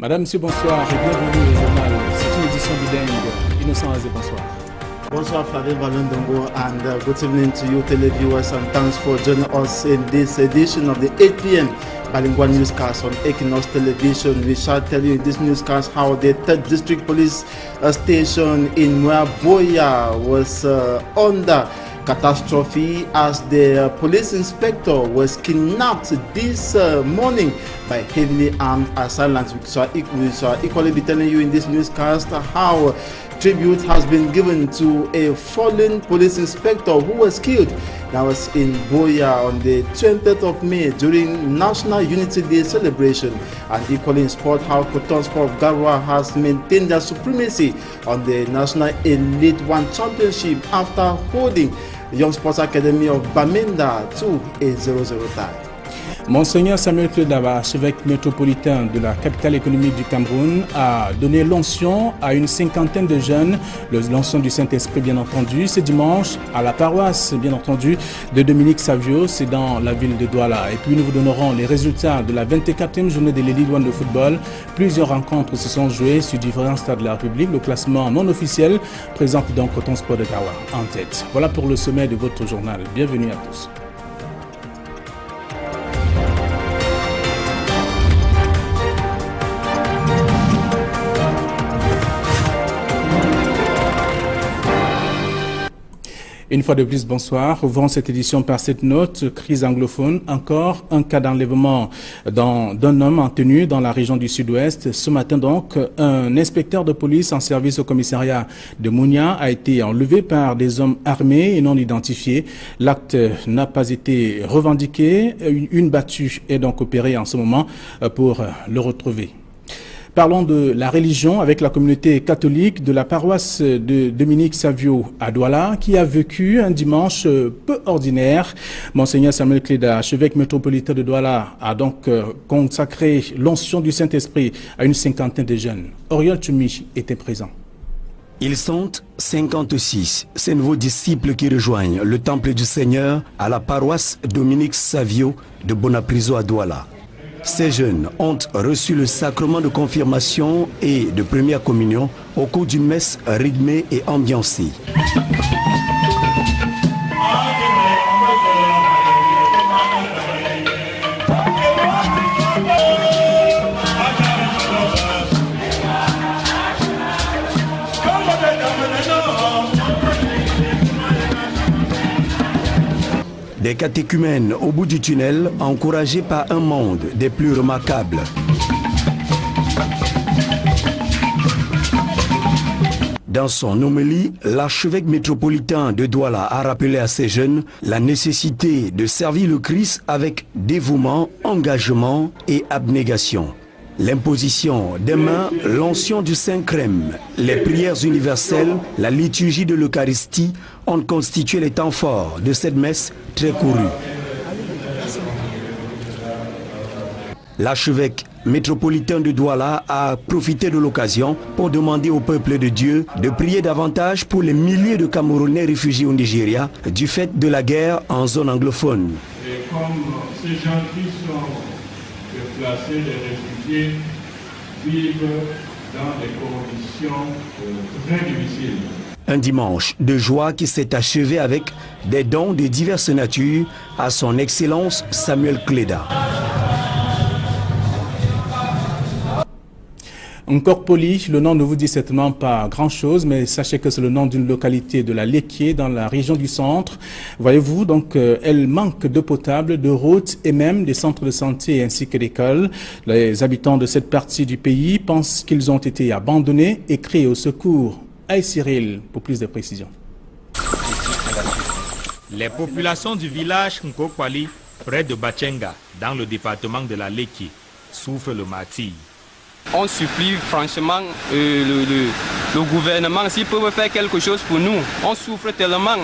Madame, monsieur, bonsoir et bienvenue au journal. C'est une édition bilingue. Innocent Azé, bonsoir. Bonsoir Flavie Valondongo and good evening to you televiewers, and thanks for joining us in this edition of the 8 p.m. bilingual newscast on Equinox Television. We shall tell you in this newscast how the 3rd District Police Station in Muaboya was under catastrophe as the police inspector was kidnapped this morning by heavily armed assailants. We shall equally be telling you in this newscast how tribute has been given to a fallen police inspector who was killed. That was in Boya on the 20th of May during National Unity Day celebration. And equally in sport, how Cotton Sport of Garwa has maintained their supremacy on the National Elite One Championship after holding the Young Sports Academy of Bamenda to a 0-0 tie. Monseigneur Samuel Cléda, archevêque métropolitain de la capitale économique du Cameroun, a donné l'onction à une cinquantaine de jeunes, l'onction du Saint-Esprit bien entendu, ce dimanche à la paroisse bien entendu de Dominique Savio, c'est dans la ville de Douala. Et puis nous vous donnerons les résultats de la 24e journée de l'Élite One de football. Plusieurs rencontres se sont jouées sur différents stades de la République. Le classement non officiel présente donc Cotton Sport de Gawa en tête. Voilà pour le sommet de votre journal. Bienvenue à tous. Une fois de plus, bonsoir. Ouvrons cette édition par cette note. Crise anglophone. Encore un cas d'enlèvement d'un homme en tenue dans la région du Sud-Ouest. Ce matin donc, un inspecteur de police en service au commissariat de Mounia a été enlevé par des hommes armés et non identifiés. L'acte n'a pas été revendiqué. Une battue est donc opérée en ce moment pour le retrouver. Parlons de la religion avec la communauté catholique de la paroisse de Dominique Savio à Douala qui a vécu un dimanche peu ordinaire. Monseigneur Samuel Cléda, archevêque métropolitain de Douala, a donc consacré l'onction du Saint-Esprit à une cinquantaine de jeunes. Oriol Tchoumi était présent. Ils sont 56, ces nouveaux disciples qui rejoignent le temple du Seigneur à la paroisse Dominique Savio de Bonapriso à Douala. Ces jeunes ont reçu le sacrement de confirmation et de première communion au cours d'une messe rythmée et ambiancée. Des catéchumènes au bout du tunnel, encouragés par un monde des plus remarquables. Dans son homélie, l'archevêque métropolitain de Douala a rappelé à ces jeunes la nécessité de servir le Christ avec dévouement, engagement et abnégation. L'imposition des mains, l'onction du Saint-Crème, les prières universelles, la liturgie de l'Eucharistie ont constitué les temps forts de cette messe très courue. L'archevêque métropolitain de Douala a profité de l'occasion pour demander au peuple de Dieu de prier davantage pour les milliers de Camerounais réfugiés au Nigeria du fait de la guerre en zone anglophone. Et comme ces gens qui sont déplacés, les réfugiés, vivent dans des conditions très difficiles. Un dimanche de joie qui s'est achevé avec des dons de diverses natures à son Excellence Samuel Cléda. Encore poli, le nom ne vous dit certainement pas grand-chose, mais sachez que c'est le nom d'une localité de la Léquié dans la région du centre. Voyez-vous, donc, elle manque d'eau potable, de routes et même des centres de santé ainsi que d'écoles. Les habitants de cette partie du pays pensent qu'ils ont été abandonnés et crient au secours. Aïe Cyril, pour plus de précisions. Les populations du village Nkokwali, près de Bachenga, dans le département de la Léquié, souffrent le martyre. On supplie franchement le gouvernement s'il peut faire quelque chose pour nous. On souffre tellement.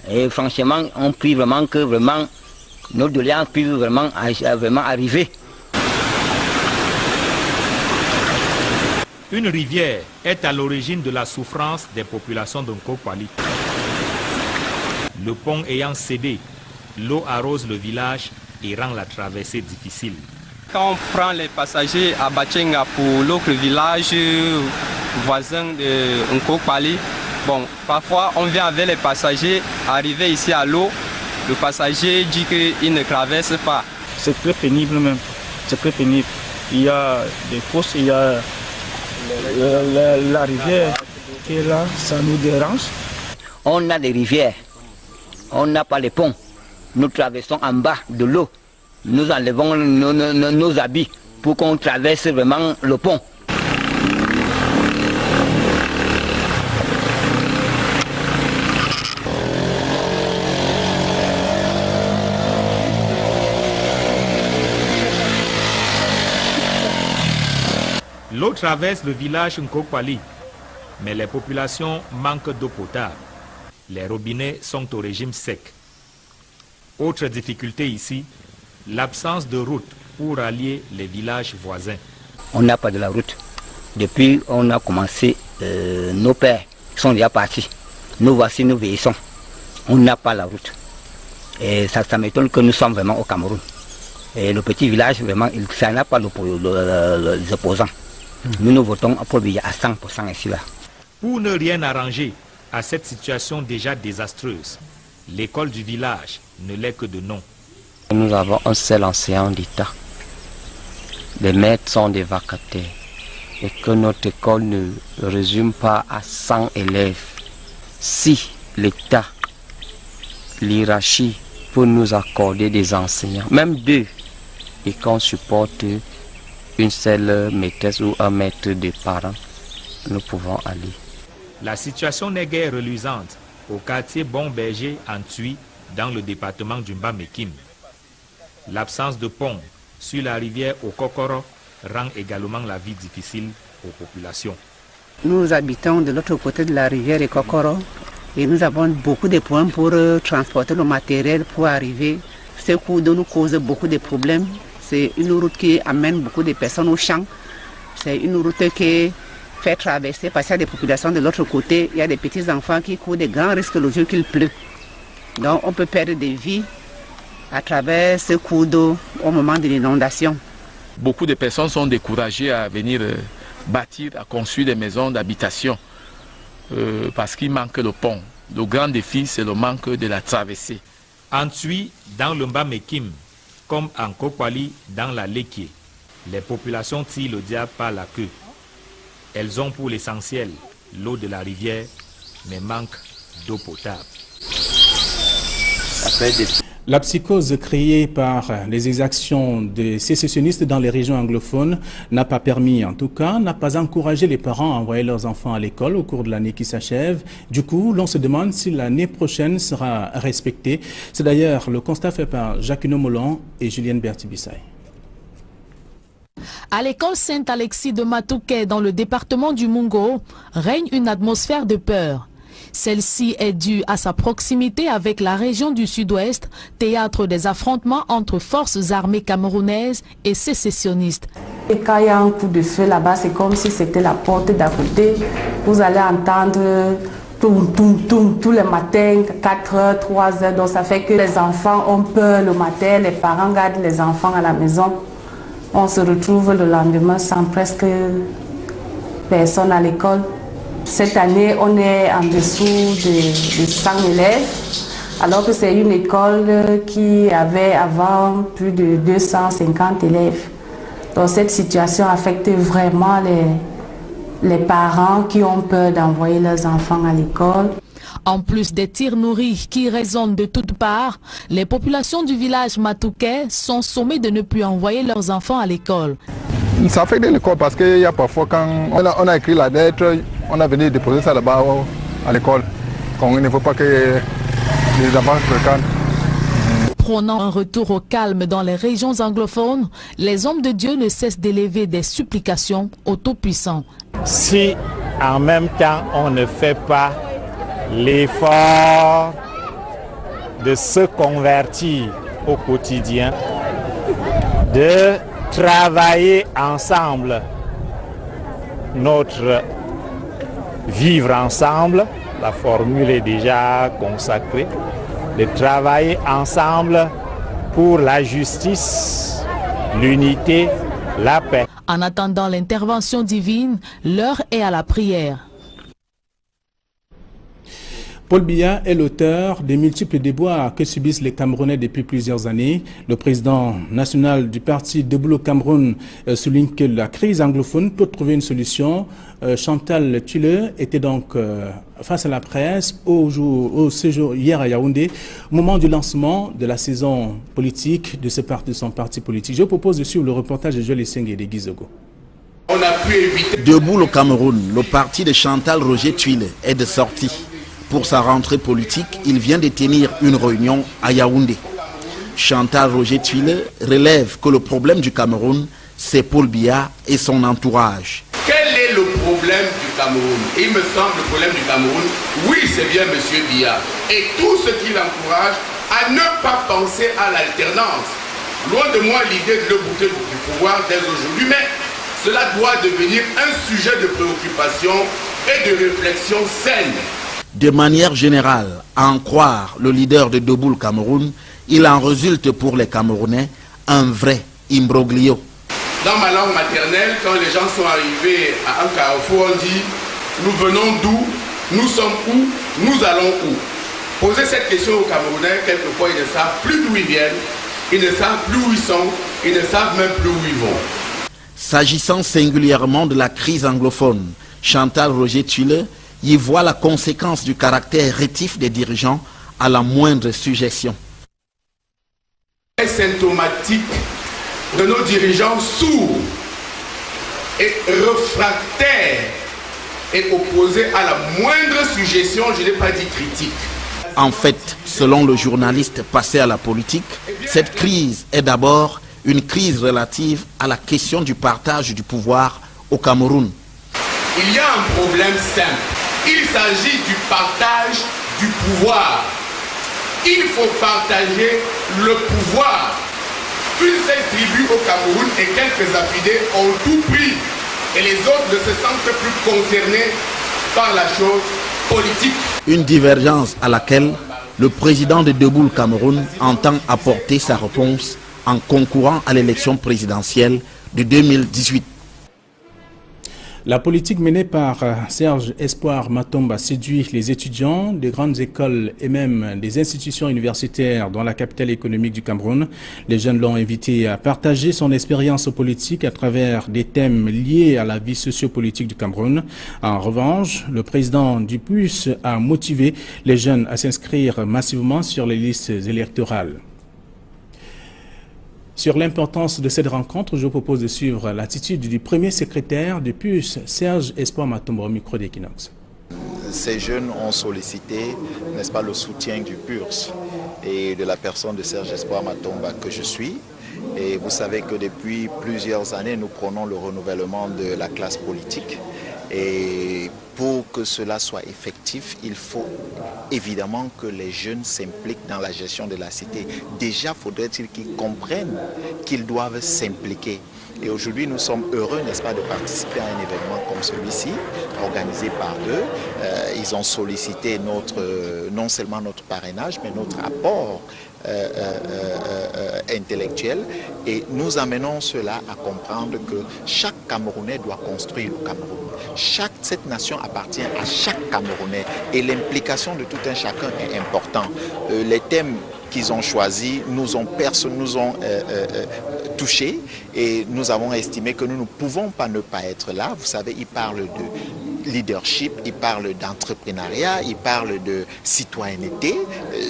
Et franchement, on prie vraiment que notre doléance puisse vraiment arriver. Une rivière est à l'origine de la souffrance des populations de Nkokwali. Le pont ayant cédé, l'eau arrose le village et rend la traversée difficile. Quand on prend les passagers à Bachenga pour l'autre village voisin de Nkokpali, bon, parfois on vient avec les passagers, arriver ici à l'eau, le passager dit qu'il ne traverse pas. C'est très pénible même, c'est très pénible. Il y a des fosses, il y a la rivière qui est là, ça nous dérange. On a des rivières, on n'a pas les ponts. Nous traversons en bas de l'eau. Nous enlevons nos habits pour qu'on traverse vraiment le pont. L'eau traverse le village Nkokpali, mais les populations manquent d'eau potable. Les robinets sont au régime sec. Autre difficulté ici, l'absence de route pour allier les villages voisins. On n'a pas de la route. Depuis on a commencé, nos pères sont déjà partis. Nous voici, nous vieillissons. On n'a pas la route. Et ça m'étonne que nous sommes vraiment au Cameroun. Et le petit village, vraiment, ça n'a pas les opposants. Nous votons pour Biya à 100% ici là. Pour ne rien arranger à cette situation déjà désastreuse, l'école du village ne l'est que de nom. Nous avons un seul enseignant d'État. Les maîtres sont des vacataires. Et que notre école ne résume pas à 100 élèves. Si l'État, l'hierarchie, peut nous accorder des enseignants, même 2, et qu'on supporte une seule maîtresse ou un maître de parents, nous pouvons aller. La situation n'est guère reluisante au quartier Bon Berger en Tui, dans le département du Mba-Mekim. L'absence de pont sur la rivière Okokoro rend également la vie difficile aux populations. Nous habitons de l'autre côté de la rivière Okokoro et nous avons beaucoup de points pour transporter le matériel pour arriver. Ce cours d'eau nous cause beaucoup de problèmes. C'est une route qui amène beaucoup de personnes au champ. C'est une route qui fait traverser, parce qu'il y a des populations de l'autre côté, il y a des petits enfants qui courent de grands risques le jour qu'il pleut. Donc on peut perdre des vies à travers ce cours d'eau au moment de l'inondation. Beaucoup de personnes sont découragées à venir bâtir, à construire des maisons d'habitation parce qu'il manque le pont. Le grand défi, c'est le manque de la traversée. En Tui, dans le Mba-Mekim, comme en Nkokpali, dans la Lekie, les populations tirent le diable par la queue. Elles ont pour l'essentiel l'eau de la rivière, mais manquent d'eau potable. La psychose créée par les exactions des sécessionnistes dans les régions anglophones n'a pas permis, en tout cas, n'a pas encouragé les parents à envoyer leurs enfants à l'école au cours de l'année qui s'achève. Du coup, l'on se demande si l'année prochaine sera respectée. C'est d'ailleurs le constat fait par Jacquino Molon et Julienne Bertibissaï. À l'école Saint-Alexis de Matouké, dans le département du Mungo, règne une atmosphère de peur. Celle-ci est due à sa proximité avec la région du Sud-Ouest, théâtre des affrontements entre forces armées camerounaises et sécessionnistes. Et quand il y a un coup de feu là-bas, c'est comme si c'était la porte d'à côté. Vous allez entendre toum, toum, toum, tous les matins, 4h, 3h. Donc ça fait que les enfants ont peur le matin, les parents gardent les enfants à la maison. On se retrouve le lendemain sans presque personne à l'école. Cette année, on est en dessous de 100 élèves, alors que c'est une école qui avait avant plus de 250 élèves. Donc cette situation affecte vraiment les parents qui ont peur d'envoyer leurs enfants à l'école. En plus des tirs nourris qui résonnent de toutes parts, les populations du village Matouké sont sommées de ne plus envoyer leurs enfants à l'école. Ça affecte l'école parce qu'il y a parfois quand on a écrit la lettre, on a venu déposer ça là-bas à l'école. Il ne faut pas que les enfants se fréquentent. Prônant un retour au calme dans les régions anglophones, les hommes de Dieu ne cessent d'élever des supplications au Tout-Puissant. Si en même temps on ne fait pas l'effort de se convertir au quotidien, de travailler ensemble notre vivre ensemble, la formule est déjà consacrée, de travailler ensemble pour la justice, l'unité, la paix. En attendant l'intervention divine, l'heure est à la prière. Paul Biya est l'auteur des multiples déboires que subissent les Camerounais depuis plusieurs années. Le président national du parti Debout le Cameroun souligne que la crise anglophone peut trouver une solution. Chantal Tule était donc face à la presse au séjour hier à Yaoundé, au moment du lancement de la saison politique de son parti politique. Je vous propose de suivre le reportage de Joël Esseng et de Guizogo. On a pu éviter. Debout le Cameroun, le parti de Chantal Roger Tule est de sortie. Pour sa rentrée politique, il vient de tenir une réunion à Yaoundé. Chantal Roger Tule relève que le problème du Cameroun, c'est Paul Biya et son entourage. Quel est le problème du Cameroun? Il me semble le problème du Cameroun, oui, c'est bien M. Biya et tout ce qui l'encourage à ne pas penser à l'alternance. Loin de moi l'idée de le bouter du pouvoir dès aujourd'hui, mais cela doit devenir un sujet de préoccupation et de réflexion saine. De manière générale, à en croire le leader de Debout le Cameroun, il en résulte pour les Camerounais un vrai imbroglio. Dans ma langue maternelle, quand les gens sont arrivés à un carrefour, on dit « Nous venons d'où? Nous sommes où? Nous allons où ?» Poser cette question aux Camerounais, quelquefois ils ne savent plus d'où ils viennent, ils ne savent plus où ils sont, ils ne savent même plus où ils vont. S'agissant singulièrement de la crise anglophone, Chantal Roger Tule y voit la conséquence du caractère rétif des dirigeants à la moindre suggestion. C'est symptomatique de nos dirigeants sourds et réfractaires et opposés à la moindre suggestion, je n'ai pas dit critique. En fait, selon le journaliste passé à la politique, cette crise est d'abord une crise relative à la question du partage du pouvoir au Cameroun. Il y a un problème simple. Il s'agit du partage du pouvoir. Il faut partager le pouvoir. Une seule tribu au Cameroun et quelques affidés ont tout pris. Et les autres ne se sentent plus concernés par la chose politique. Une divergence à laquelle le président de Debout le Cameroun entend apporter sa réponse en concourant à l'élection présidentielle de 2018. La politique menée par Serge Espoir Matomba séduit les étudiants des grandes écoles et même des institutions universitaires dans la capitale économique du Cameroun. Les jeunes l'ont invité à partager son expérience politique à travers des thèmes liés à la vie sociopolitique du Cameroun. En revanche, le président du PUS a motivé les jeunes à s'inscrire massivement sur les listes électorales. Sur l'importance de cette rencontre, je vous propose de suivre l'attitude du premier secrétaire du PUS, Serge Espoir Matomba, au micro d'Equinox. Ces jeunes ont sollicité, n'est-ce pas, le soutien du PUS et de la personne de Serge Espoir Matomba que je suis. Et vous savez que depuis plusieurs années, nous prenons le renouvellement de la classe politique. Et pour que cela soit effectif, il faut évidemment que les jeunes s'impliquent dans la gestion de la cité. Déjà, faudrait-il qu'ils comprennent qu'ils doivent s'impliquer. Et aujourd'hui, nous sommes heureux, n'est-ce pas, de participer à un événement comme celui-ci, organisé par eux. Ils ont sollicité non seulement notre parrainage, mais notre apport intellectuel. Et nous amenons cela à comprendre que chaque Camerounais doit construire le Cameroun. Cette nation appartient à chaque Camerounais et l'implication de tout un chacun est important. Les thèmes qu'ils ont choisis nous ont touchés et nous avons estimé que nous ne pouvons pas ne pas être là. Vous savez, ils parlent de leadership, ils parlent d'entrepreneuriat, ils parlent de citoyenneté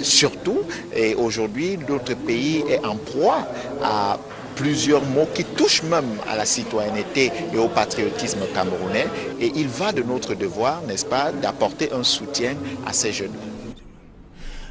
surtout. Et aujourd'hui, notre pays est en proie à plusieurs mots qui touchent même à la citoyenneté et au patriotisme camerounais. Et il va de notre devoir, n'est-ce pas, d'apporter un soutien à ces jeunes.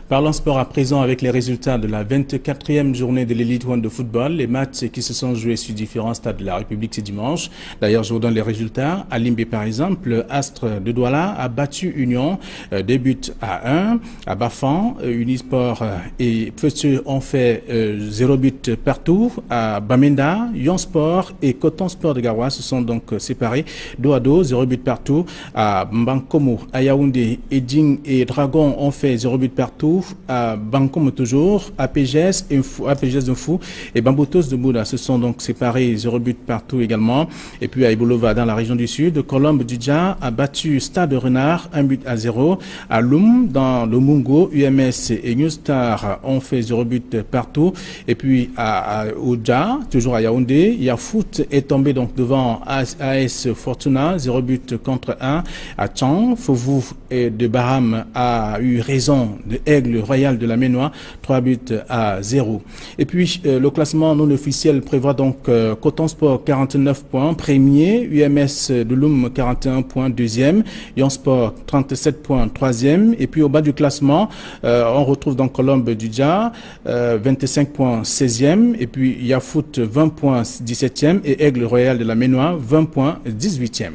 Parlons sport à présent avec les résultats de la 24e journée de l'Elite One de football. Les matchs qui se sont joués sur différents stades de la République ce dimanche. D'ailleurs, je vous donne les résultats. À Limbé, par exemple, Astre de Douala a battu Union 2 buts à 1. À Bafan, Unisport et Feu ont fait 0 but partout. À Bamenda, Yon Sport et Coton Sport de Garoua se sont donc séparés 2 à 2, 0 but partout. À Mbankomo, à Yaoundé, Eding et Dragon ont fait 0 but partout. Fou, à Bankom toujours, à PGS de Fou et Bambotos de Bouddha se sont donc séparés, 0 but partout également. Et puis à Ibolova dans la région du Sud, Colombe Dudja a battu Stade Renard 1-0. À Loum dans le Mungo, UMS et New Star ont fait 0 but partout. Et puis à Oudja, toujours à Yaoundé, Yafoot est tombé donc devant AS Fortuna, 0 but contre 1. À Tchang, Fouvou et de Baham a eu raison de Aigle Royal de la Ménois, 3-0. Et puis le classement non officiel prévoit donc Coton Sport 49 points, premier, UMS de Loum 41 points, deuxième, Yon Sport 37 points, troisième. Et puis au bas du classement, on retrouve donc Colombe Dudja, 25 points, 16e. Et puis Yafoot 20 points, 17e. Et Aigle Royal de la Ménois, 20 points, 18e.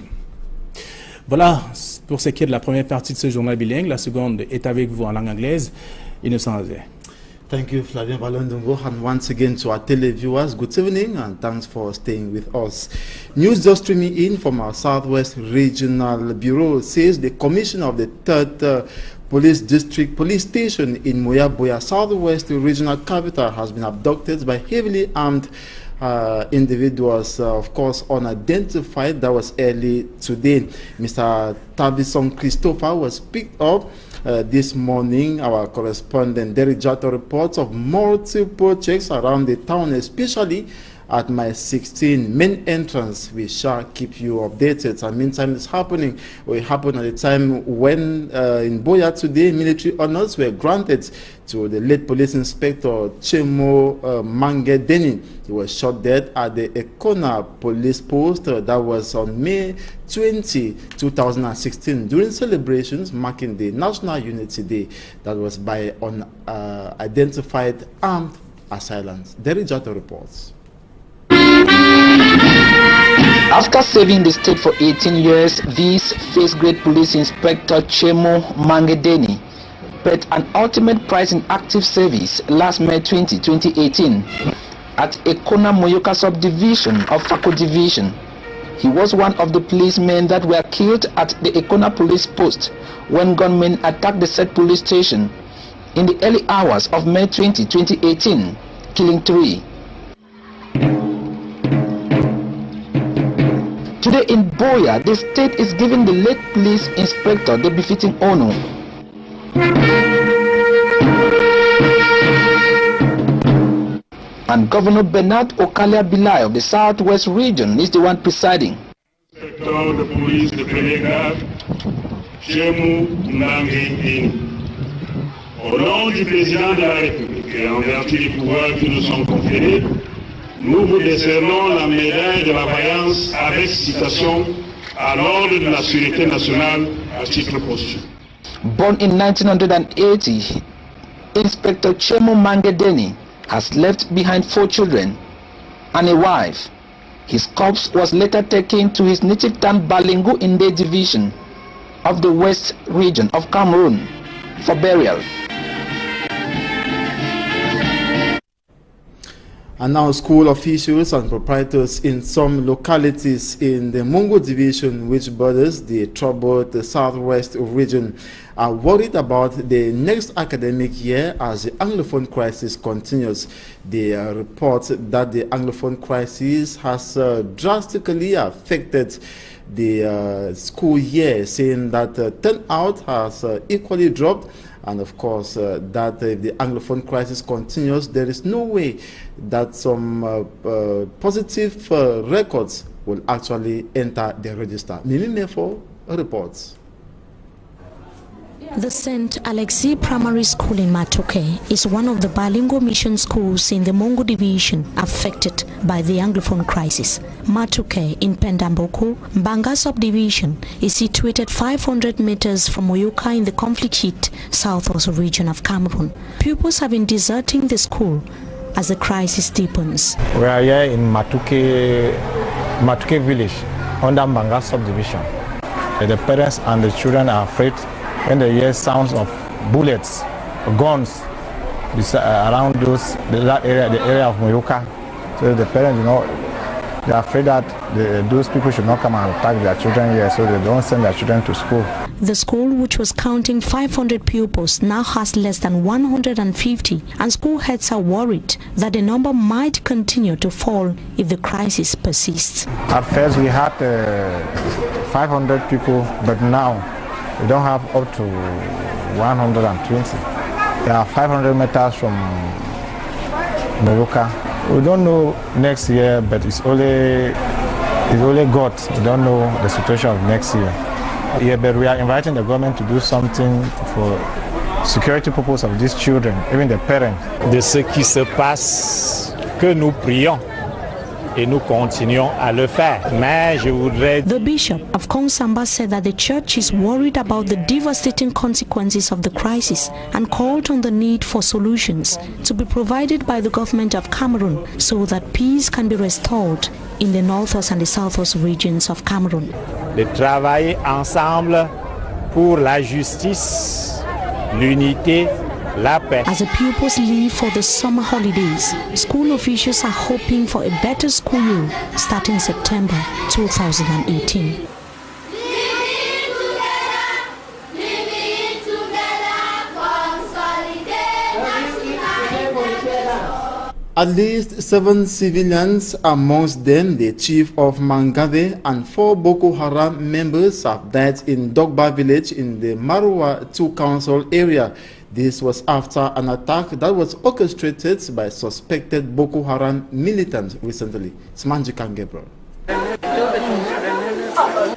Voilà pour ce qui est de la première partie de ce journal bilingue. La seconde est avec vous en langue anglaise. Innocent Azé. Thank you, Flavien Valondongo, and once again to our televiewers, good evening and thanks for staying with us. News just streaming in from our Southwest Regional Bureau says the commissioner of the 3rd Police District Police Station in Moyaboya, Southwest Regional Capital, has been abducted by heavily armed individuals, of course, unidentified. That was early today. Mr. Tabison Christopher was picked up this morning. Our correspondent Derek Jato reports of multiple checks around the town, especially at my 16 main entrance. We shall keep you updated. And meantime, it's happening. It happened at the time when in Boya today, military honors were granted to the late police inspector Chemo Mangedeni. He was shot dead at the Ekona police post. That was on May 20, 2016, during celebrations marking the National Unity Day. That was by unidentified armed assailants. Derek Jato reports. After serving the state for 18 years, this first-grade police inspector Chemo Mangedeni paid an ultimate prize in active service last May 20, 2018 at Ekona Moyoka subdivision of Fako division. He was one of the policemen that were killed at the Ekona police post when gunmen attacked the said police station in the early hours of May 20, 2018, killing 3. Today in Boya, the state is giving the late police inspector the befitting honor. And Governor Bernard Okalia Bilai of the Southwest region is the one presiding. Inspecteur de police de premier grade, Chemou Mangedeni. Au nom du président de la République et en vertu des pouvoirs qui nous sont conférés, nous vous décernons la médaille de la vaillance avec citation à l'ordre de la Sûreté nationale à titre posthume. Born in 1980, Inspector Chemo Mangedeni has left behind 4 children and a wife. His corpse was later taken to his native town Balingo in the division of the West region of Cameroon for burial. And now school officials and proprietors in some localities in the Mungo division, which borders the troubled Southwest region, are worried about the next academic year as the Anglophone crisis continues. They report that the Anglophone crisis has drastically affected the school year, saying that turnout has equally dropped. And of course, that if the Anglophone crisis continues, there is no way that some positive records will actually enter the register. Mimi Mefo reports. The St. Alexis Primary School in Matoke is one of the bilingual mission schools in the Mungo division affected by the Anglophone crisis. Matoke in Pendamboko, Mbanga subdivision, is situated 500 meters from Moyoka in the conflict-hit southwest region of Cameroon. Pupils have been deserting the school as the crisis deepens. We are here in Matoke village under Mbanga subdivision. The parents and the children are afraid when they hear sounds of bullets, guns around that area, the area of Moyoka. So the parents, They are afraid that those people should not come and attack their children here, so they don't send their children to school. The school, which was counting 500 pupils, now has less than 150, and school heads are worried that the number might continue to fall if the crisis persists. At first we had 500 people, but now we don't have up to 120. There are 500 meters from Meluka. We don't know next year, but it's only God. We don't know the situation of next year. Yeah, but we are inviting the government to do something for security purpose of these children, even the parents. De ce qui se passe, que nous prions et nous continuons à le faire. Mais je voudrais... The Bishop of Kongsamba said that the church is worried about the devastating consequences of the crisis and called on the need for solutions to be provided by the government of Cameroon so that peace can be restored in the northwest and the southwest regions of Cameroon. De travailler ensemble pour la justice, l'unité, la paix. As the pupils leave for the summer holidays, school officials are hoping for a better school year starting September 2018. At least 7 civilians, amongst them the chief of Mangave and 4 Boko Haram members, have died in Dogba village in the Marwa 2 council area. This was after an attack that was orchestrated by suspected Boko Haram militants recently. Smanji Kangebro.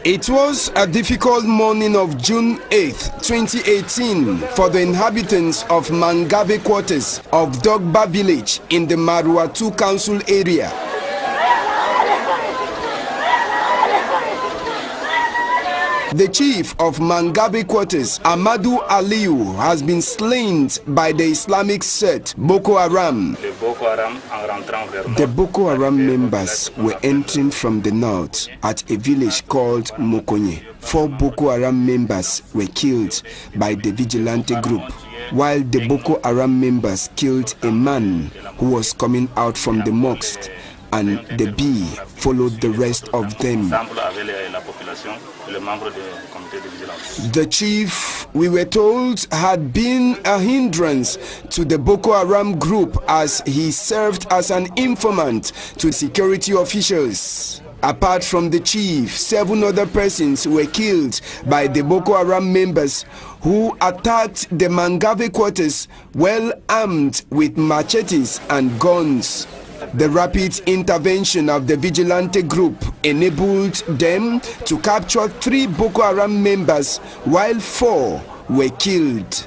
It was a difficult morning of June 8, 2018 for the inhabitants of Mangave quarters of Dogba village in the Marwa 2 council area. The chief of Mangave quarters, Amadou Aliou, has been slain by the Islamic sect Boko Haram. The Boko Haram members were entering from the north at a village called Mokonye. 4 Boko Haram members were killed by the vigilante group, while the Boko Haram members killed a man who was coming out from the mosque, and the bee followed the rest of them. The chief, we were told, had been a hindrance to the Boko Haram group as he served as an informant to security officials. Apart from the chief, 7 other persons were killed by the Boko Haram members who attacked the Mangave quarters well armed with machetes and guns. The rapid intervention of the vigilante group enabled them to capture 3 Boko Haram members while 4 were killed.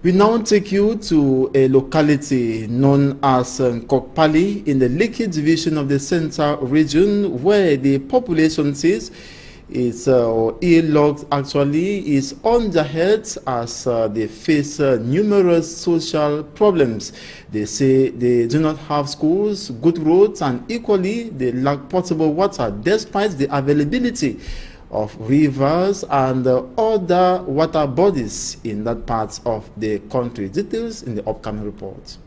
We now take you to a locality known as Kokpali in the Lekki division of the Central region, where the population says is earlocked actually is on their heads as they face numerous social problems. They say they do not have schools, good roads, and equally they lack potable water despite the availability of rivers and other water bodies in that part of the country. Details in the upcoming report.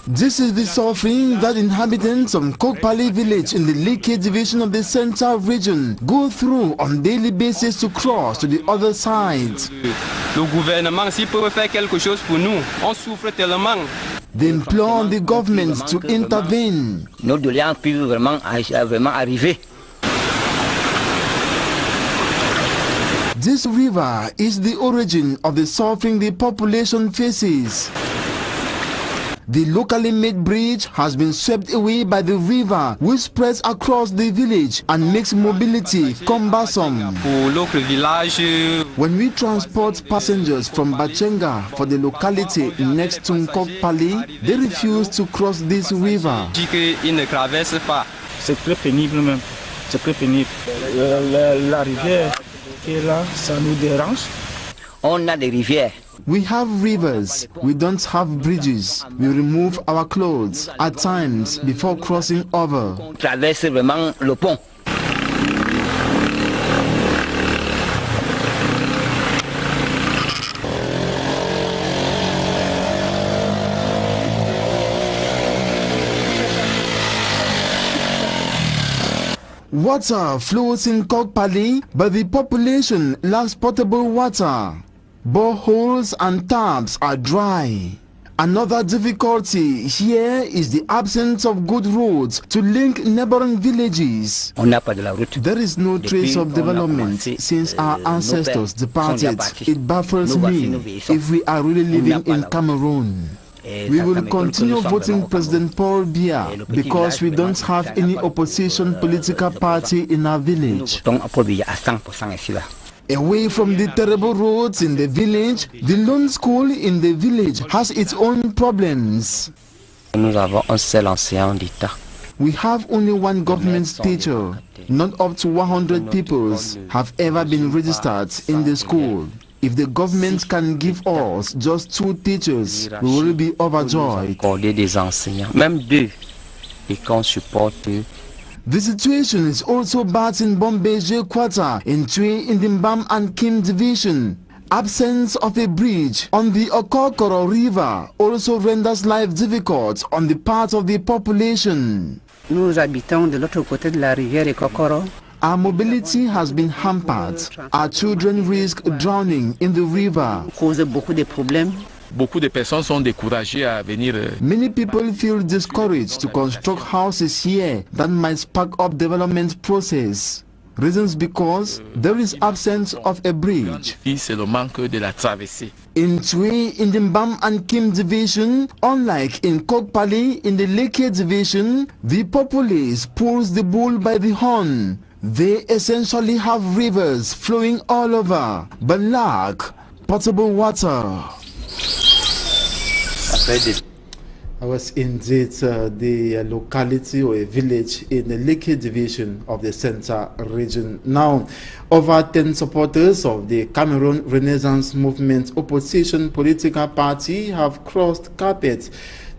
This is the suffering that inhabitants of Kokpali village in the Lekki division of the Central region go through on daily basis to cross to the other side. Le gouvernement, s'il peut faire quelque chose pour nous, on souffre tellement. They implore the government to intervene. Nos doléances peuvent vraiment arriver. This river is the origin of the suffering the population faces. The locally made bridge has been swept away by the river, which spreads across the village and makes mobility cumbersome. When we transport passengers from Bachenga for the locality next to Kokpali, they refuse to cross this river. C'est très pénible même. C'est très pénible. La rivière qui est là, ça nous dérange. On a des rivières. We have rivers, we don't have bridges. We remove our clothes at times before crossing over. Traverse vraiment le pont. Water flows in Kokpali, but the population lacks potable water. Boreholes and taps are dry. Another difficulty here is the absence of good roads to link neighboring villages. There is no trace of development since our ancestors departed. It baffles me if we are really living in Cameroon. We will continue voting President Paul Biya because we don't have any opposition political party in our village. Away from the terrible roads in the village, the lone school in the village has its own problems. We have only one government teacher. Not up to 100 pupils have ever been registered in the school. If the government can give us just 2 teachers, we will be overjoyed. The situation is also bad in Bombeje Quarter, in Tui, in the Mbam and Kim division. Absence of a bridge on the Okokoro River also renders life difficult on the part of the population. Nous habitons de l'autre côté de la rivière Okokoro. Our mobility has been hampered. Our children risk drowning in the river. Cause beaucoup de problèmes. Beaucoup de personnes sont découragées à venir. Many people feel discouraged to construct houses here that might spark up development process. Reasons because there is absence of a bridge. C'est le manque de la traversée. In Tui, in the Mbam and Kim division, unlike in Kokpali in the Leke division, the populace pulls the bull by the horn. They essentially have rivers flowing all over, but lack potable water. I was indeed the locality or a village in the Leke division of the Central region. Now, over 10 supporters of the Cameroon Renaissance Movement opposition political party have crossed carpet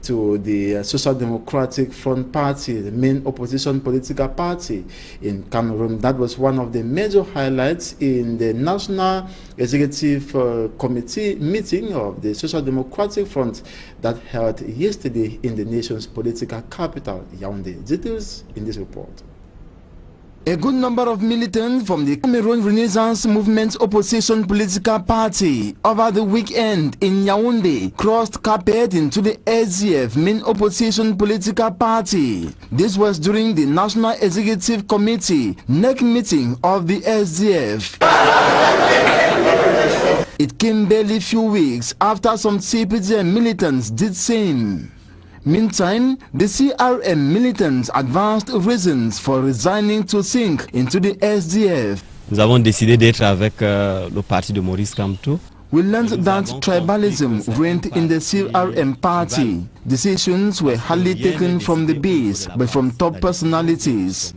to the Social Democratic Front Party, the main opposition political party in Cameroon. That was one of the major highlights in the National Executive Committee meeting of the Social Democratic Front that held yesterday in the nation's political capital, Yaoundé. Details in this report. A good number of militants from the Cameroon Renaissance Movement opposition political party over the weekend in Yaoundé crossed carpet into the SDF main opposition political party. This was during the National Executive Committee NEC meeting of the SDF. It came barely a few weeks after some CPDM militants did same. Meantime, the CRM militants advanced reasons for resigning to sink into the SDF. Nous avons décidé d'être avec le parti de Maurice Kamto. We learned that tribalism reigned in the CRM party. Decisions were hardly taken from the base, but from top personalities.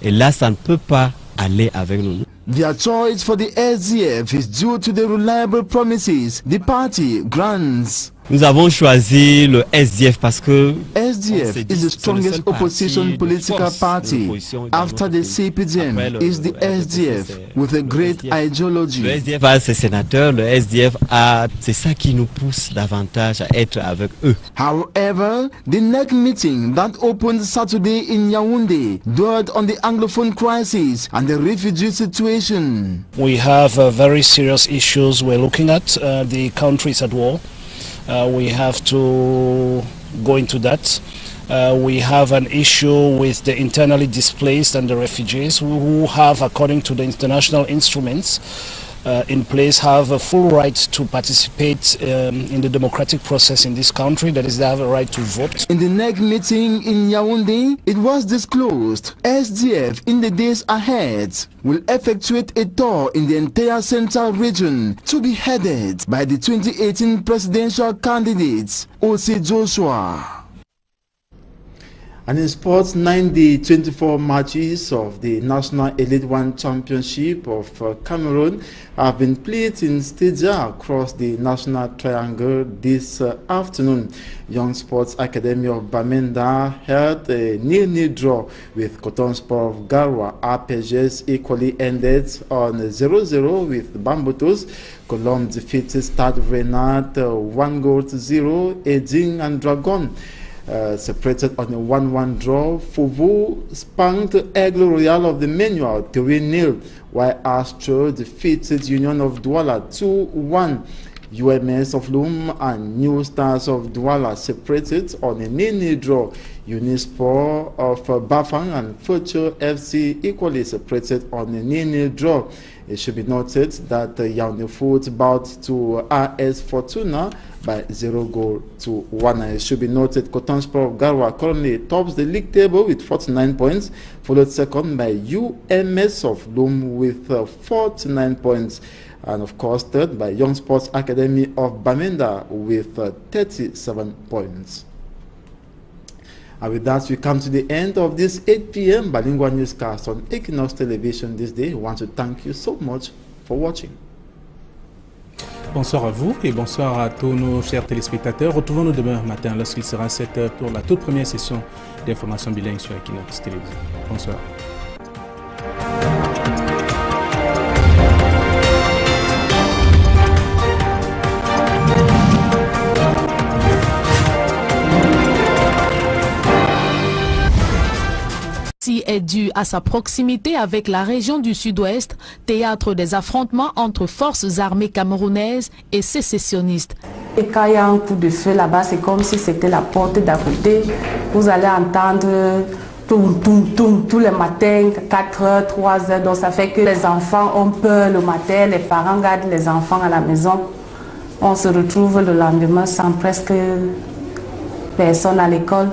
Et là, ça ne peut pas aller avec nous. Their choice for the SDF is due to the reliable promises the party grants. Nous avons choisi le SDF parce que SDF is the strongest opposition political party. After the CPDM is the SDF with a great ideology. Le SDF a ses sénateurs, le SDF a... C'est ça qui nous pousse davantage à être avec eux. However, the NEC meeting that opened Saturday in Yaoundé dwelled on the Anglophone crisis and the refugee situation. We have very serious issues we're looking at. The country is at war. We have to go into that. We have an issue with the internally displaced and the refugees who have, according to the international instruments in place, have a full right to participate in the democratic process in this country. That is, they have a right to vote. In the NEC meeting in Yaoundé, it was disclosed SDF in the days ahead will effectuate a tour in the entire central region to be headed by the 2018 presidential candidate, O.C. Joshua. And in sports, 24 matches of the National Elite One Championship of Cameroon have been played in stadia across the National Triangle this afternoon. Young Sports Academy of Bamenda held a 0-0 draw with Cotton Sport of Garwa. RPGs equally ended on 0-0 with Bambutos. Colombe defeated Stade Renard 1-0, Eding and Dragon. separated on a 1-1 draw. Fauveau spanked Aigle Royal of the Manual 3-0, while Astro defeated Union of Douala 2-1. UMS of Loum and New Stars of Douala separated on a 0-0 draw. Unisport of Bafang and Future FC equally separated on a 0-0 draw. It should be noted that Yaoundé Foot bowed to RS Fortuna by 0-1. It should be noted Coton Sport of Garwa currently tops the league table with 49 points, followed second by UMS of Loum with 49 points. And of course, third by Young Sports Academy of Bamenda with 37 points. And with that, we come to the end of this 8 p.m. bilingual newscast on Equinox Television this day. We want to thank you so much for watching. Bonsoir à vous et bonsoir à tous nos chers téléspectateurs. Retrouvons-nous demain matin lorsqu'il sera 7h pour la toute première session d'information bilingue sur Equinox Télévision. Bonsoir. Est dû à sa proximité avec la région du Sud-Ouest, théâtre des affrontements entre forces armées camerounaises et sécessionnistes. Et quand il y a un coup de feu là-bas, c'est comme si c'était la porte d'à côté. Vous allez entendre tous les matins, 4h, 3h. Donc ça fait que les enfants ont peur le matin, les parents gardent les enfants à la maison. On se retrouve le lendemain sans presque personne à l'école.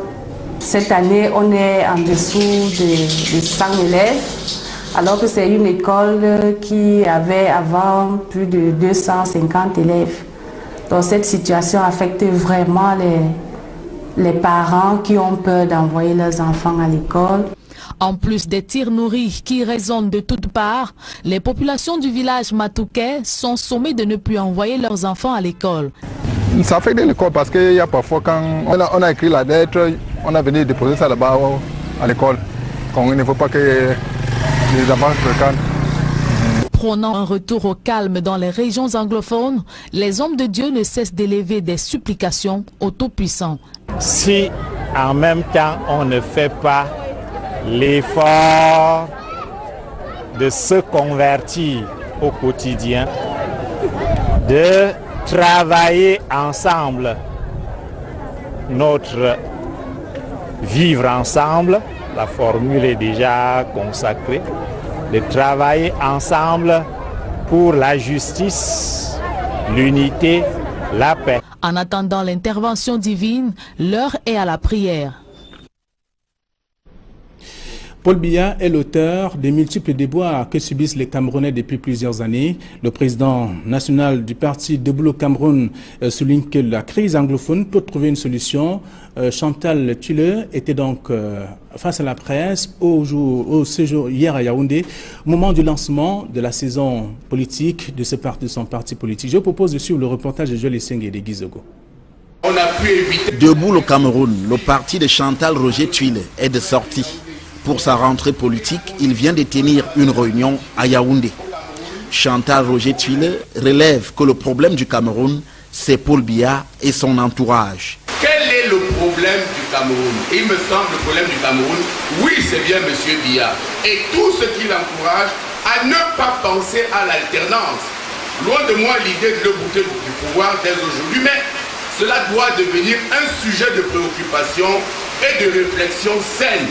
Cette année, on est en dessous de 100 élèves, alors que c'est une école qui avait avant plus de 250 élèves. Donc cette situation affecte vraiment les parents qui ont peur d'envoyer leurs enfants à l'école. En plus des tirs nourris qui résonnent de toutes parts, les populations du village Matouké sont sommées de ne plus envoyer leurs enfants à l'école. Ça affecte l'école parce qu'il y a parfois quand on a écrit la lettre, on a venu déposer ça là-bas à l'école. Il ne faut pas que les enfants se fréquentent. Prônant un retour au calme dans les régions anglophones, les hommes de Dieu ne cessent d'élever des supplications au Tout-Puissant. Si en même temps on ne fait pas l'effort de se convertir au quotidien, de travailler ensemble notre vivre ensemble, la formule est déjà consacrée, de travailler ensemble pour la justice, l'unité, la paix. En attendant l'intervention divine, l'heure est à la prière. Paul Biya est l'auteur des multiples déboires que subissent les Camerounais depuis plusieurs années. Le président national du parti Debout le Cameroun souligne que la crise anglophone peut trouver une solution. Chantal Tulle était donc face à la presse au séjour hier à Yaoundé, au moment du lancement de la saison politique de son parti politique. Je vous propose de suivre le reportage de Joël Esseng et de Guy Zogo. On a pu éviter... Debout le Cameroun, le parti de Chantal Roger Tulle est de sortie. Pour sa rentrée politique, il vient de tenir une réunion à Yaoundé. Chantal Roger Tulle relève que le problème du Cameroun, c'est Paul Biya et son entourage. Quel est le problème du Cameroun? Il me semble le problème du Cameroun, oui, c'est bien M. Biya et tout ce qui l'encourage à ne pas penser à l'alternance. Loin de moi l'idée de le bouter du pouvoir dès aujourd'hui, mais cela doit devenir un sujet de préoccupation et de réflexion saine.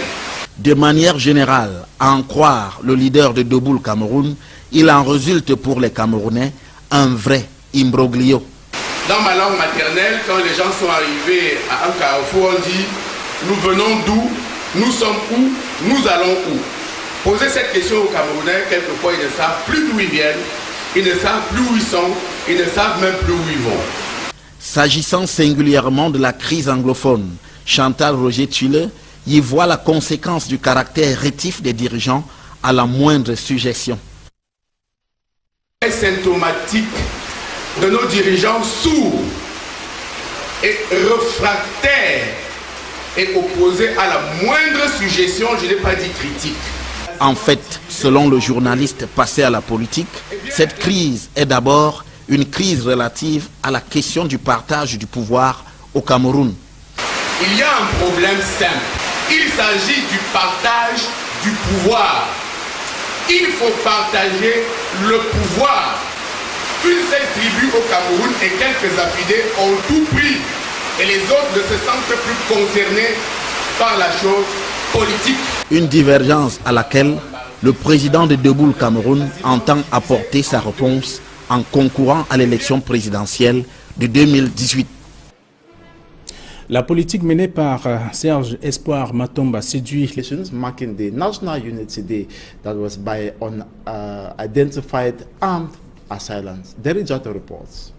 De manière générale, à en croire le leader de Debout le Cameroun, il en résulte pour les Camerounais un vrai imbroglio. Dans ma langue maternelle, quand les gens sont arrivés à un carrefour, on dit « Nous venons d'où? Nous sommes où? Nous allons où ?» Poser cette question aux Camerounais, quelquefois ils ne savent plus d'où ils viennent, ils ne savent plus où ils sont, ils ne savent même plus où ils vont. S'agissant singulièrement de la crise anglophone, Chantal Roger Tulle y voit la conséquence du caractère rétif des dirigeants à la moindre suggestion. C'est symptomatique de nos dirigeants sourds et réfractaires et opposés à la moindre suggestion, je n'ai pas dit critique. En fait, selon le journaliste passé à la politique, cette crise est d'abord une crise relative à la question du partage du pouvoir au Cameroun. il y a un problème simple. Il s'agit du partage du pouvoir. Il faut partager le pouvoir. Une seule tribu au Cameroun et quelques affidés ont tout pris. Et les autres ne se sentent plus concernés par la chose politique. Une divergence à laquelle le président de Debout le Cameroun entend apporter sa réponse en concourant à l'élection présidentielle de 2018. La politique menée par Serge Espoir Matomba séduit. Marking the National Unity Day that was by unidentified armed assailants. Derry Jota reports.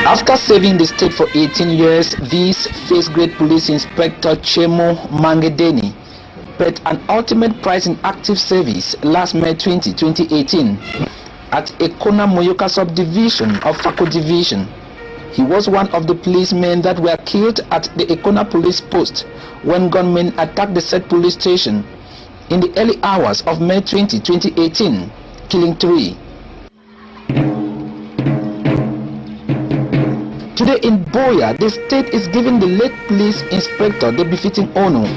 After serving the state for 18 years, this first grade police inspector Chemo Mangedeni paid an ultimate price in active service last May 20, 2018 at Ekona Moyoka subdivision of Fako division. He was one of the policemen that were killed at the Ekona police post when gunmen attacked the said police station in the early hours of May 20, 2018, killing 3. Today in Boya, the state is giving the late police inspector the befitting honor.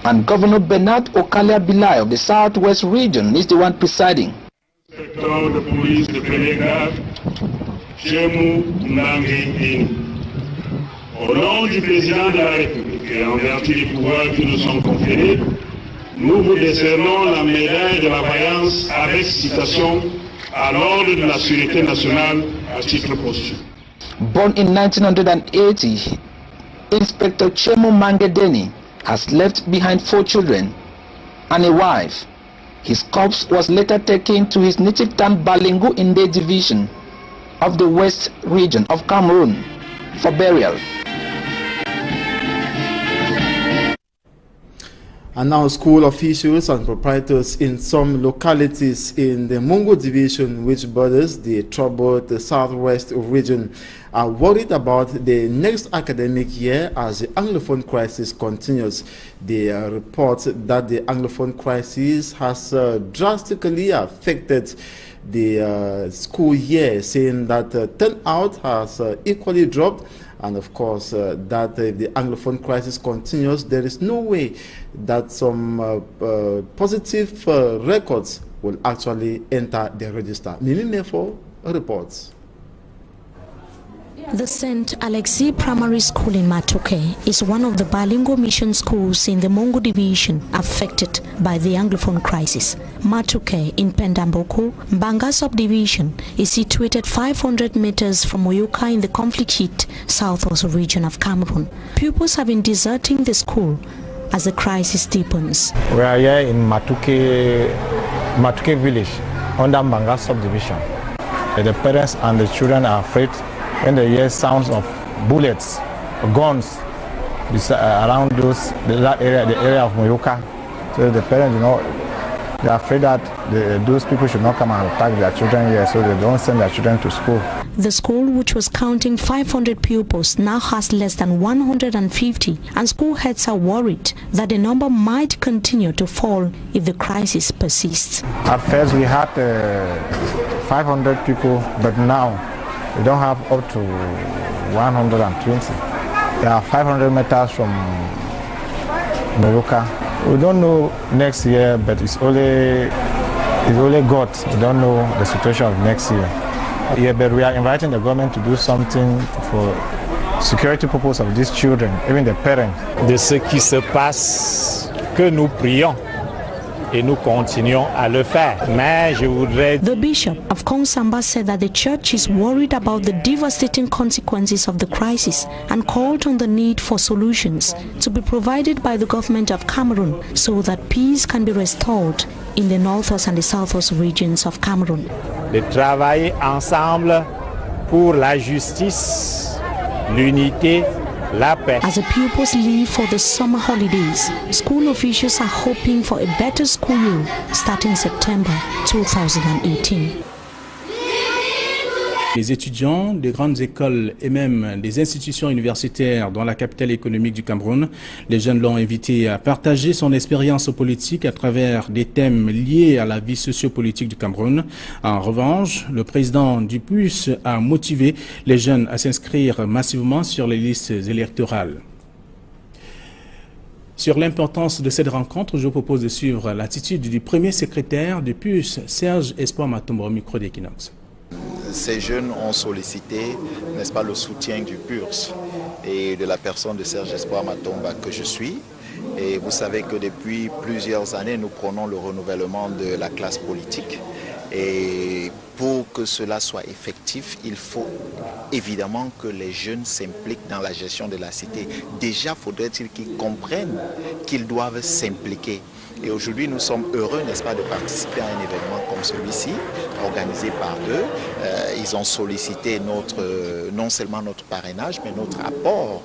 And Governor Bernard Okalia Bilai of the Southwest region is the one presiding. Inspecteur de police de premier grade, Chemou Nangri. Au nom du président de la République et en vertu des pouvoirs qui nous sont conférés, nous vous décernons la médaille de la vaillance avec citation à l'ordre de la sûreté nationale à titre posthume. Born in 1980, Inspector Chemo Mangedeni has left behind 4 children and a wife. His corpse was later taken to his native town Balingo in the division of the West region of Cameroon for burial. And now school officials and proprietors in some localities in the Mungo division, which borders the troubled southwest region, are worried about the next academic year as the Anglophone crisis continues. They report that the Anglophone crisis has drastically affected the school year, saying that turnout has equally dropped. And of course, that if the Anglophone crisis continues, there is no way that some positive records will actually enter the register. Mimi Mefo reports. The St. Alexis Primary School in Matoke is one of the bilingual mission schools in the Mungo division affected by the Anglophone crisis. Matoke in Pendamboko, Mbanga subdivision, is situated 500 meters from Moyoka in the conflict-hit southwest region of Cameroon. Pupils have been deserting the school as the crisis deepens. We are here in Matoke village under Mbanga subdivision. The parents and the children are afraid when they hear sounds of bullets, guns around that area, the area of Moyoka. So the parents, they are afraid that those people should not come and attack their children here, so they don't send their children to school. The school, which was counting 500 pupils, now has less than 150, and school heads are worried that the number might continue to fall if the crisis persists. At first we had 500 people, but now we don't have up to 120. They are 500 meters from Moyoka. We don't know next year, but it's only God. We don't know the situation of next year. Yeah, but we are inviting the government to do something for security purpose of these children, even the parents. De ce qui se passe, que nous prions. Et nous continuons à le faire. Mais je voudrais... The Bishop of Kongsamba said that the church is worried about the devastating consequences of the crisis and called on the need for solutions to be provided by the government of Cameroon so that peace can be restored in the northwest and the southwest regions of Cameroon. De travailler ensemble pour la justice, l'unité, la paix. As the pupils leave for the summer holidays, school officials are hoping for a better school year starting September 2018. Les étudiants des grandes écoles et même des institutions universitaires dans la capitale économique du Cameroun, les jeunes l'ont invité à partager son expérience politique à travers des thèmes liés à la vie sociopolitique du Cameroun. En revanche, le président du PUS a motivé les jeunes à s'inscrire massivement sur les listes électorales. Sur l'importance de cette rencontre, je vous propose de suivre l'attitude du premier secrétaire du PUS, Serge Espoir Matombo, au micro d'Equinox. Ces jeunes ont sollicité, n'est-ce pas, le soutien du PURS et de la personne de Serge Espoir Matomba que je suis. Et vous savez que depuis plusieurs années, nous prenons le renouvellement de la classe politique. Et pour que cela soit effectif, il faut évidemment que les jeunes s'impliquent dans la gestion de la cité. Déjà, faudrait-il qu'ils comprennent qu'ils doivent s'impliquer. Et aujourd'hui, nous sommes heureux, n'est-ce pas, de participer à un événement comme celui-ci, organisé par eux. Ils ont sollicité non seulement notre parrainage, mais notre apport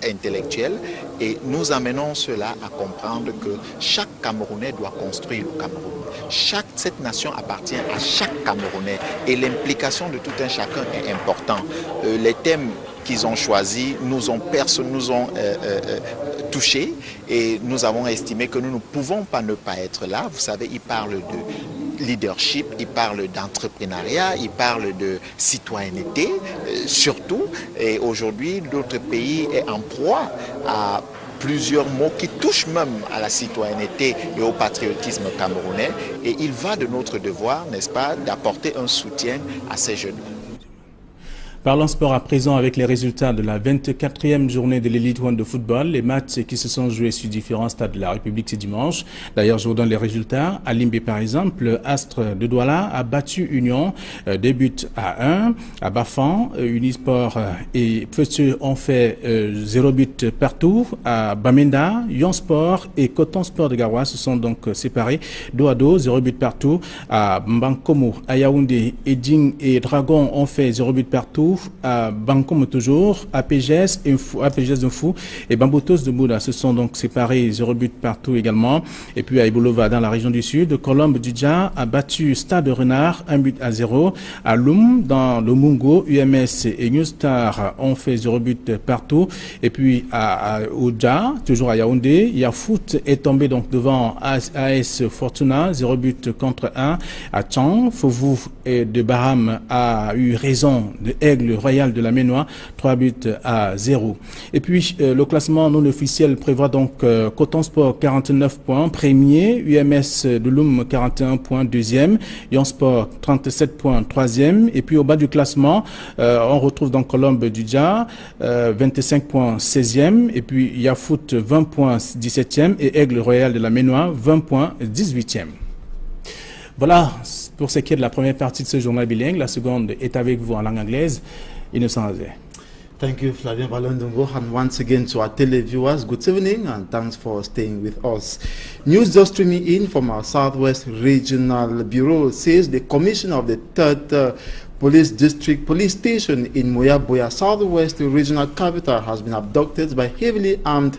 intellectuel. Et nous amenons cela à comprendre que chaque Camerounais doit construire le Cameroun. Cette nation appartient à chaque Camerounais. Et l'implication de tout un chacun est importante. Les thèmes qu'ils ont choisis nous ont touchés et nous avons estimé que nous ne pouvons pas ne pas être là. Vous savez, ils parlent de leadership, ils parlent d'entrepreneuriat, ils parlent de citoyenneté, surtout. Et aujourd'hui, notre pays est en proie à plusieurs mots qui touchent même à la citoyenneté et au patriotisme camerounais. Et il va de notre devoir, n'est-ce pas, d'apporter un soutien à ces jeunes. Parlons sport à présent avec les résultats de la 24e journée de l'Elite One de football. Les matchs qui se sont joués sur différents stades de la République ce dimanche. D'ailleurs, je vous donne les résultats. À Limbe, par exemple, Astre de Douala a battu Union 2 buts à 1. À Bafan, Unisport et Feu ont fait 0 but partout. À Bamenda, Yon Sport et Coton Sport de Garoua se sont donc séparés. Dos à dos, 0 but partout. À Mbankomo, à Yaoundé, Eding et Dragon ont fait 0 but partout. À Bankom toujours, APGS de Fou et Bambotos de Bouddha se sont donc séparés, 0 but partout également. Et puis à Ibolova dans la région du Sud, Colombe Dudja a battu Stade Renard 1 but à 0. À Loum dans le Mungo, UMS et New Star ont fait 0 but partout. Et puis à Oudja, toujours à Yaoundé, Yafoot est tombé donc devant AS Fortuna, 0 but contre 1. À Chang, Fouvou et de Baham a eu raison de Aigle Royal de la Ménois, 3 buts à 0. Et puis le classement non officiel prévoit donc Coton Sport 49 points, premier, UMS de Loum 41 points, deuxième, Yon Sport 37 points, troisième. Et puis au bas du classement, on retrouve donc Colombe Dudja 25 points, 16e. Et puis Yafoot 20 points, 17e. Et Aigle Royal de la Ménois 20 points, 18e. Voilà pour ce qui est de la première partie de ce journal bilingue. La seconde est avec vous en langue anglaise. Innocent Azé. Thank you, Flavien Valondongo, and once again to our televiewers, good evening and thanks for staying with us. News just streaming in from our Southwest Regional Bureau says the commissioner of the 3rd Police District Police Station in Moyaboya, Southwest Regional Capital, has been abducted by heavily armed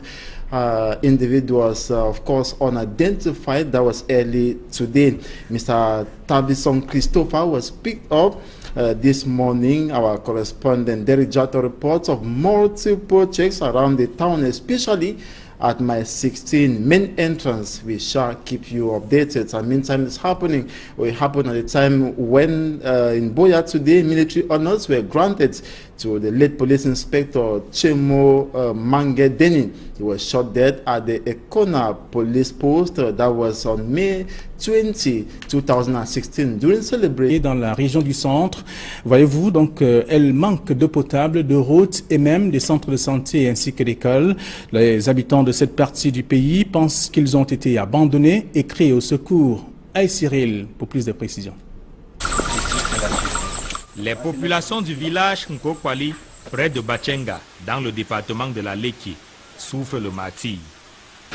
individuals, of course, unidentified. That was early today. Mr. Tabison Christopher was picked up this morning. Our correspondent Derek Jato reports of multiple checks around the town, especially at my 16 main entrance. We shall keep you updated. And meantime, it's happening. It happened at the time when in Boya today, military honors were granted to the late police inspector Chemo Mangedeni. He was shot dead at the Ekona police post. That was on May 20, 2016, during celebration. Dans la région du centre, voyez-vous, donc elle manque d'eau potable, de routes et même des centres de santé ainsi que d'écoles. Les habitants de cette partie du pays pensent qu'ils ont été abandonnés et crient au secours. Aïe Cyril, pour plus de précisions. Les populations du village Nkokwali, près de Bachenga, dans le département de la Leki, souffrent le martyre.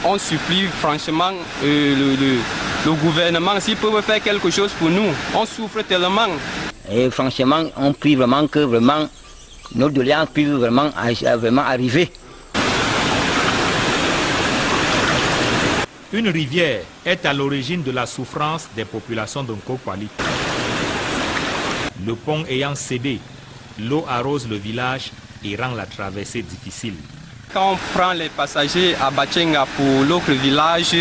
On supplie franchement le gouvernement s'il peut faire quelque chose pour nous. On souffre tellement. Et franchement, on prie vraiment que notre doléance puisse vraiment arriver. Une rivière est à l'origine de la souffrance des populations de Nkokwali. Le pont ayant cédé, l'eau arrose le village et rend la traversée difficile. Quand on prend les passagers à Bachenga pour l'autre village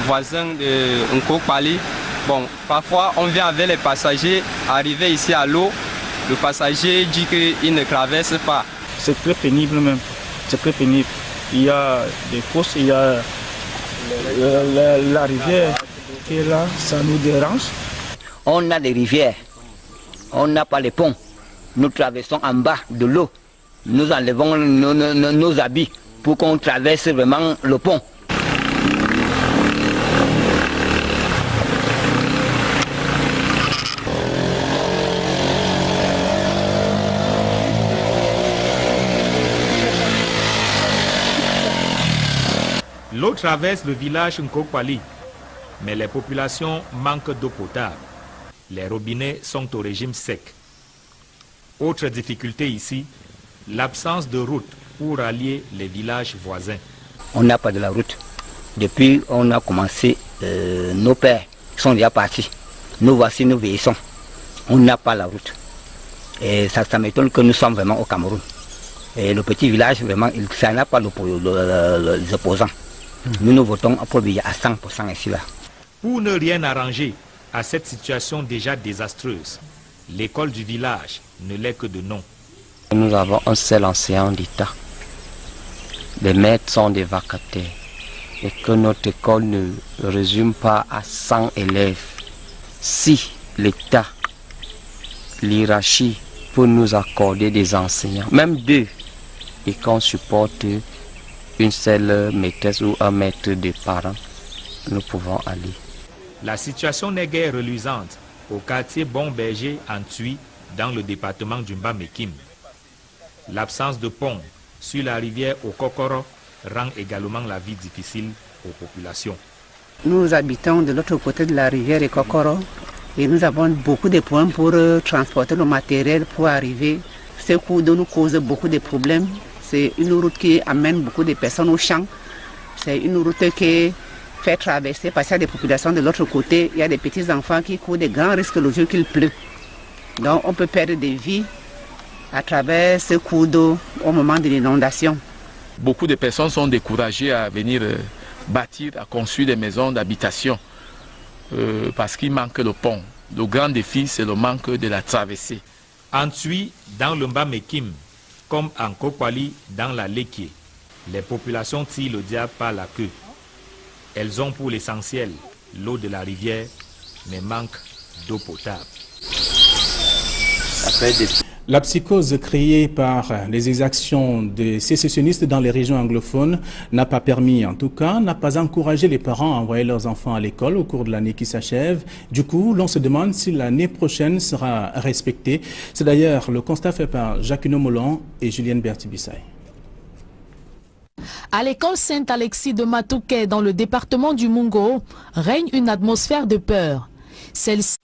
voisin de Nkokpali, bon, parfois on vient avec les passagers, arriver ici à l'eau, le passager dit qu'il ne traverse pas. C'est très pénible même, c'est très pénible. Il y a des fosses, il y a la rivière qui est là, ça nous dérange. On a des rivières, on n'a pas les ponts. Nous traversons en bas de l'eau. Nous enlevons nos habits pour qu'on traverse vraiment le pont. L'eau traverse le village Nkokpali, mais les populations manquent d'eau potable. Les robinets sont au régime sec. Autre difficulté ici, l'absence de route pour allier les villages voisins. On n'a pas de la route. Depuis on a commencé, nos pères sont déjà partis. Nous voici, nous vieillissons. On n'a pas la route. Et ça m'étonne que nous sommes vraiment au Cameroun. Et le petit village, vraiment, ça n'a pas les opposants. Nous votons pour Biya à 100% ici là. Pour ne rien arranger à cette situation déjà désastreuse, l'école du village ne l'est que de nom. Nous avons un seul enseignant d'État. Les maîtres sont des vacataires. Et que notre école ne résume pas à 100 élèves. Si l'État, l'hierarchie, peut nous accorder des enseignants, même deux, et qu'on supporte une seule maîtresse ou un maître de parents, nous pouvons aller. La situation n'est guère reluisante au quartier Bon Berger en Thuy, dans le département du Mba-Mekim. L'absence de pont sur la rivière Okokoro rend également la vie difficile aux populations. Nous habitons de l'autre côté de la rivière Okokoro et nous avons beaucoup de points pour transporter le matériel pour arriver. Ce cours nous cause beaucoup de problèmes. C'est une route qui amène beaucoup de personnes au champ. C'est une route qui fait traverser, parce qu'il y a des populations de l'autre côté, il y a des petits enfants qui courent de grands risques le jour qu'il pleut. Donc on peut perdre des vies à travers ce cours d'eau au moment de l'inondation. Beaucoup de personnes sont découragées à venir bâtir, à construire des maisons d'habitation parce qu'il manque le pont. Le grand défi, c'est le manque de la traversée. En Thuy, dans le Mba-Mekim, comme en Nkokpali, dans la Lekie, les populations tirent le diable par la queue. Elles ont pour l'essentiel l'eau de la rivière, mais manquent d'eau potable. La psychose créée par les exactions des sécessionnistes dans les régions anglophones n'a pas permis, en tout cas, n'a pas encouragé les parents à envoyer leurs enfants à l'école au cours de l'année qui s'achève. Du coup, l'on se demande si l'année prochaine sera respectée. C'est d'ailleurs le constat fait par Jacquino Molon et Julienne Bertibissaï. À l'école Saint-Alexis de Matouké, dans le département du Mungo, règne une atmosphère de peur. Celle-ci...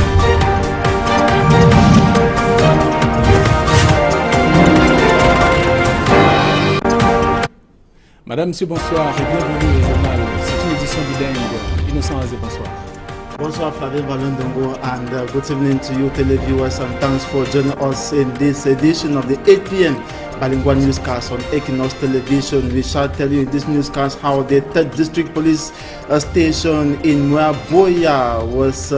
Madame, monsieur, bonsoir et bienvenue au journal. C'est une édition bilingue. Innocent Azé, bonsoir. Bonsoir Flavien Valendongo and good evening to you televiewers and thanks for joining us in this edition of the 8 p.m. bilingual newscast on Equinox Television. We shall tell you in this newscast how the 3rd District Police Station in Muaboya was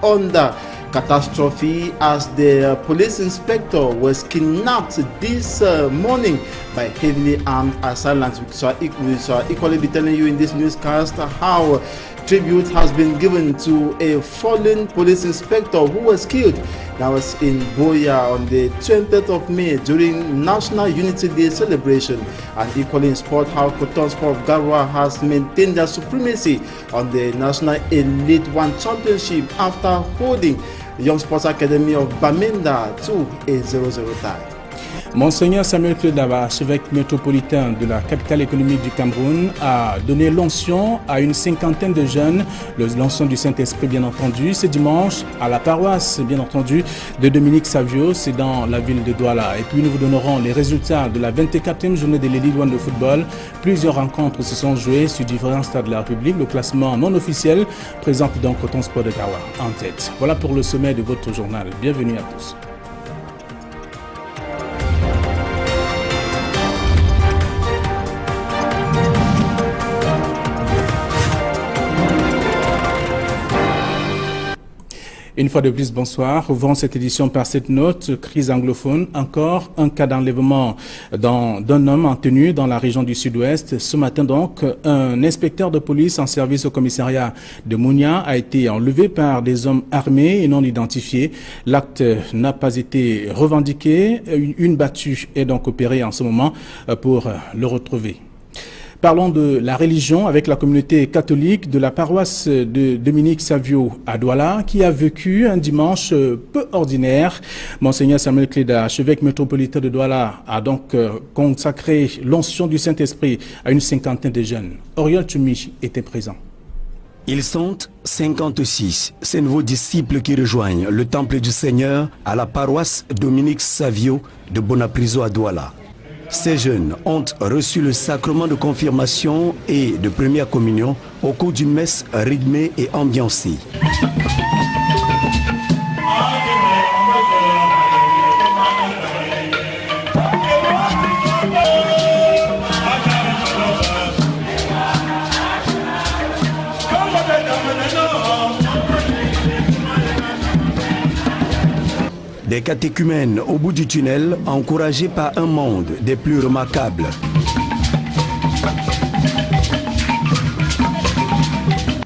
under catastrophe as the police inspector was kidnapped this morning by heavily armed assailants. We shall equally be telling you in this newscast how tribute has been given to a fallen police inspector who was killed. That was in Boya on the 20th of May during National Unity Day celebration. And equally in sport, how Cotton Sport of Garwa has maintained their supremacy on the National Elite One Championship after holding the Young Sports Academy of Bamenda to a 0-0 tie. Monseigneur Samuel Cléda, archevêque métropolitain de la capitale économique du Cameroun, a donné l'onction à une cinquantaine de jeunes, l'onction du Saint-Esprit bien entendu, ce dimanche à la paroisse bien entendu de Dominique Savio, c'est dans la ville de Douala. Et puis nous vous donnerons les résultats de la 24e journée de l'Élite One de football. Plusieurs rencontres se sont jouées sur différents stades de la République. Le classement non officiel présente donc Coton Sport de Gawa en tête. Voilà pour le sommet de votre journal. Bienvenue à tous. Une fois de plus, bonsoir. Ouvrons cette édition par cette note, crise anglophone. Encore un cas d'enlèvement d'un homme en tenue dans la région du Sud-Ouest. Ce matin donc, un inspecteur de police en service au commissariat de Mounia a été enlevé par des hommes armés et non identifiés. L'acte n'a pas été revendiqué. Une battue est donc opérée en ce moment pour le retrouver. Parlons de la religion avec la communauté catholique de la paroisse de Dominique Savio à Douala qui a vécu un dimanche peu ordinaire. Monseigneur Samuel Cléda, archevêque métropolitain de Douala, a donc consacré l'onction du Saint-Esprit à une cinquantaine de jeunes. Oriol Tchoumi était présent. Ils sont 56, ces nouveaux disciples qui rejoignent le temple du Seigneur à la paroisse Dominique Savio de Bonapriso à Douala. Ces jeunes ont reçu le sacrement de confirmation et de première communion au cours d'une messe rythmée et ambiancée. Des catéchumènes au bout du tunnel, encouragés par un monde des plus remarquables.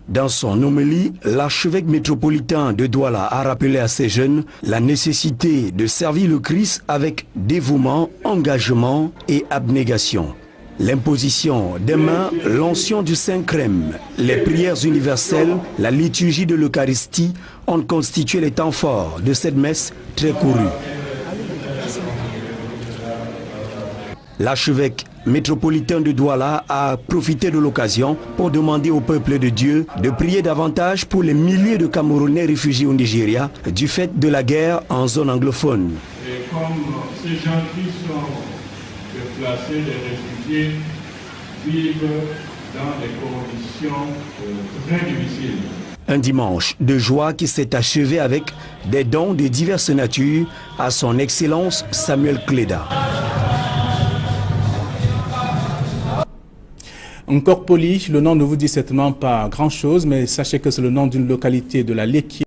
Dans son homélie, l'archevêque métropolitain de Douala a rappelé à ces jeunes la nécessité de servir le Christ avec dévouement, engagement et abnégation. L'imposition des mains, l'onction du Saint-Crème, les prières universelles, la liturgie de l'Eucharistie ont constitué les temps forts de cette messe très courue. L'archevêque métropolitain de Douala a profité de l'occasion pour demander au peuple de Dieu de prier davantage pour les milliers de Camerounais réfugiés au Nigeria du fait de la guerre en zone anglophone. Et comme ces gens qui sont déplacés, les réfugiés, vivent dans des conditions très difficiles. Un dimanche de joie qui s'est achevé avec des dons de diverses natures à son Excellence Samuel Cléda. Encore poli, le nom ne vous dit certainement pas grand-chose, mais sachez que c'est le nom d'une localité de la Léki.